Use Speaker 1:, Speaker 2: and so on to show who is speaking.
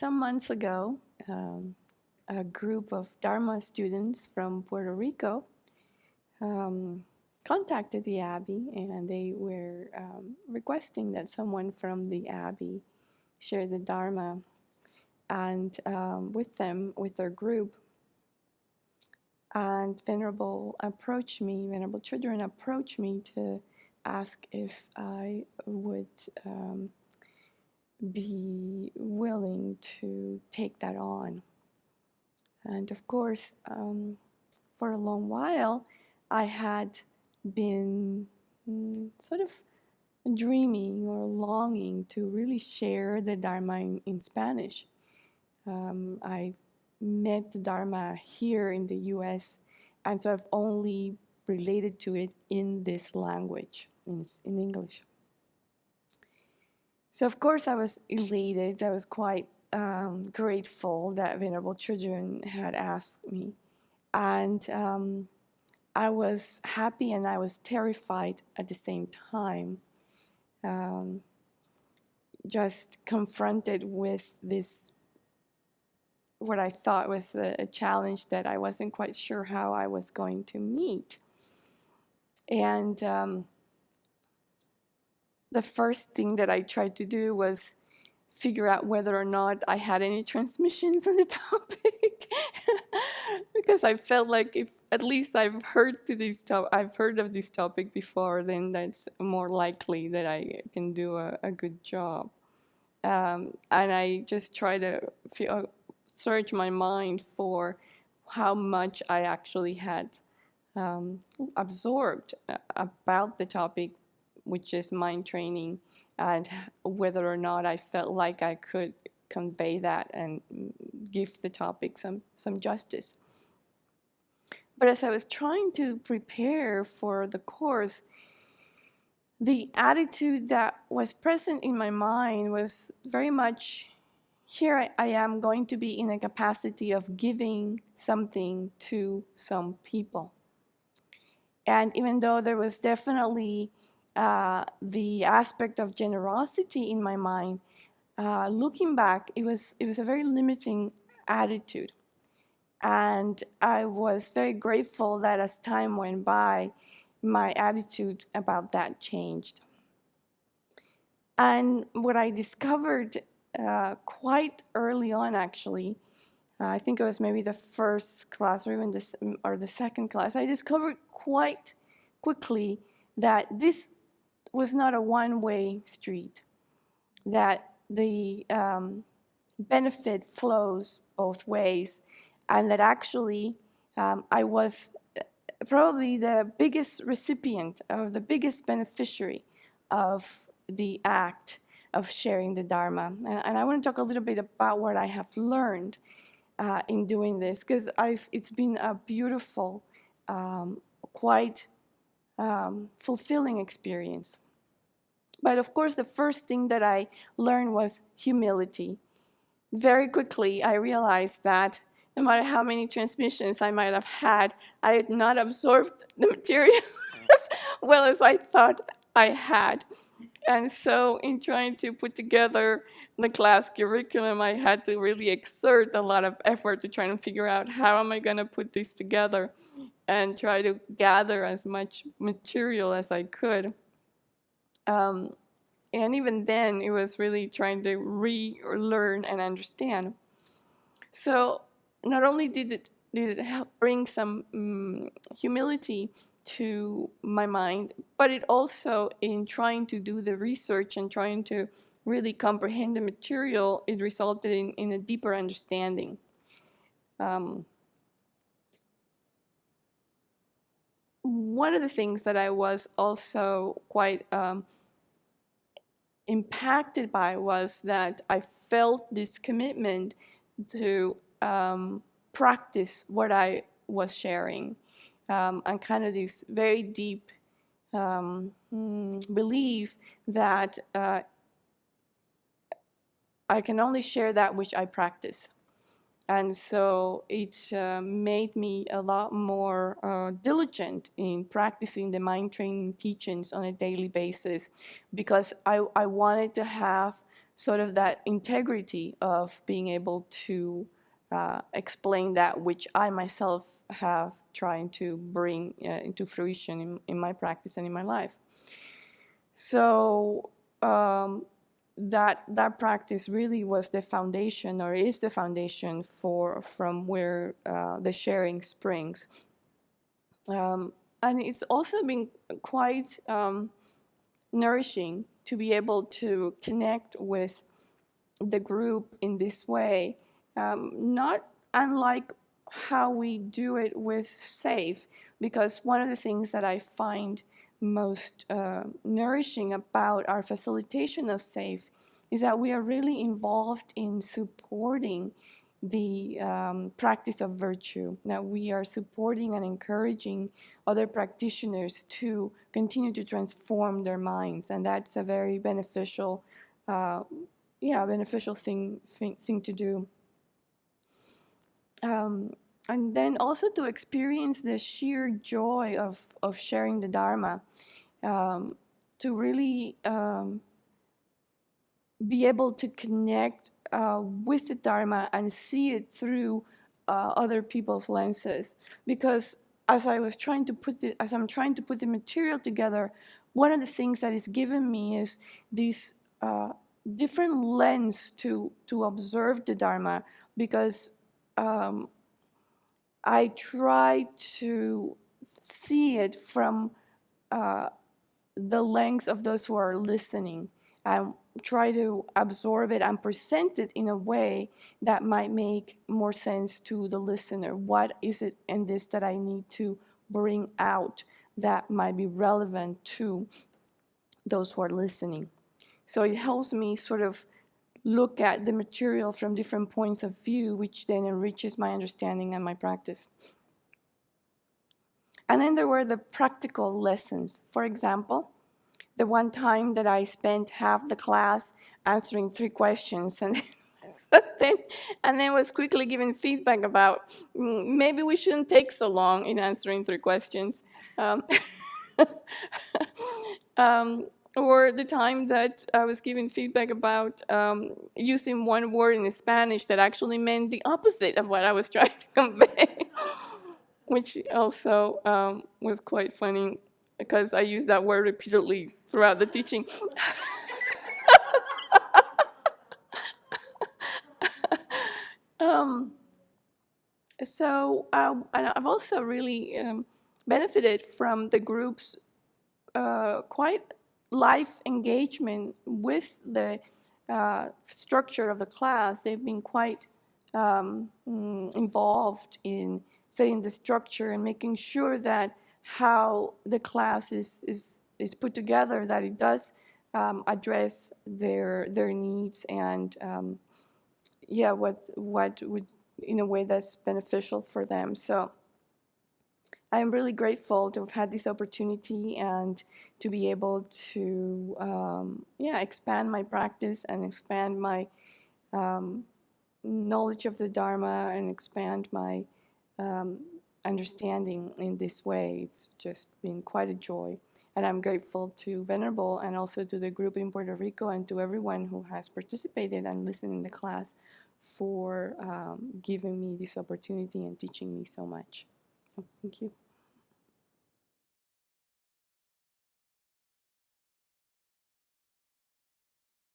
Speaker 1: Some months ago, a group of Dharma students from Puerto Rico contacted the Abbey, and they were requesting that someone from the Abbey share the Dharma. And with them, with their group, and Venerable Children approached me to ask if I would be willing to take that on. And of course, for a long while, I had been sort of dreaming or longing to really share the Dharma in Spanish. I met the Dharma here in the US, and so I've only related to it in this language, in English. So of course I was elated. I was quite grateful that Venerable Children had asked me. And I was happy and I was terrified at the same time. Just confronted with this, what I thought was a challenge that I wasn't quite sure how I was going to meet. And the first thing that I tried to do was figure out whether or not I had any transmissions on the topic, because I felt like if at least I've heard of this topic before, then that's more likely that I can do a good job. And I just try to search my mind for how much I actually had absorbed about the topic, which is mind training, and whether or not I felt like I could convey that and give the topic some justice. But as I was trying to prepare for the course, the attitude that was present in my mind was very much, here I am going to be in a capacity of giving something to some people. And even though there was definitely the aspect of generosity in my mind, looking back, it was a very limiting attitude. And I was very grateful that as time went by, my attitude about that changed. And what I discovered quite early on, actually, I think it was maybe the first class or even the second class, I discovered quite quickly that this was not a one-way street, that the benefit flows both ways, and that actually I was probably the biggest recipient or the biggest beneficiary of the act of sharing the Dharma. And I want to talk a little bit about what I have learned in doing this, because it's been a beautiful, quite fulfilling experience. But of course, the first thing that I learned was humility. Very quickly, I realized that no matter how many transmissions I might have had, I had not absorbed the material as well as I thought I had. And so in trying to put together the class curriculum, I had to really exert a lot of effort to try and figure out how am I going to put this together and try to gather as much material as I could. And even then, it was really trying to relearn and understand. So not only did it help bring some humility to my mind, but it also, in trying to do the research and trying to really comprehend the material, it resulted in a deeper understanding. One of the things that I was also quite impacted by was that I felt this commitment to practice what I was sharing, and kind of this very deep belief that I can only share that which I practice. And so it made me a lot more diligent in practicing the mind training teachings on a daily basis, because I wanted to have sort of that integrity of being able to explain that which I myself have trying to bring into fruition in my practice and in my life. So that practice really was the foundation, or is the foundation from where the sharing springs. And it's also been quite nourishing to be able to connect with the group in this way, not unlike how we do it with SAFE, because one of the things that I find most nourishing about our facilitation of SAFE is that we are really involved in supporting the practice of virtue, that we are supporting and encouraging other practitioners to continue to transform their minds, and that's a very beneficial beneficial thing to do. And then also to experience the sheer joy of sharing the Dharma, to really be able to connect with the Dharma and see it through other people's lenses. Because as I'm trying to put the material together, one of the things that is given me is this different lens to observe the Dharma, because I try to see it from the lens of those who are listening, and try to absorb it and present it in a way that might make more sense to the listener. What is it in this that I need to bring out that might be relevant to those who are listening? So it helps me sort of look at the material from different points of view, which then enriches my understanding and my practice. And then there were the practical lessons. For example, the one time that I spent half the class answering 3 questions, and then was quickly given feedback about maybe we shouldn't take so long in answering 3 questions. Or the time that I was given feedback about using one word in Spanish that actually meant the opposite of what I was trying to convey, which also was quite funny, because I used that word repeatedly throughout the teaching. And I've also really benefited from the group's quite live engagement with the structure of the class. They've been quite involved in setting the structure and making sure that how the class is put together, that it does address their needs, and what would, in a way that's beneficial for them. So I'm really grateful to have had this opportunity and to be able to expand my practice and expand my knowledge of the Dharma and expand my understanding in this way. It's just been quite a joy. And I'm grateful to Venerable and also to the group in Puerto Rico and to everyone who has participated and listened in the class for giving me this opportunity and teaching me so much. Thank you.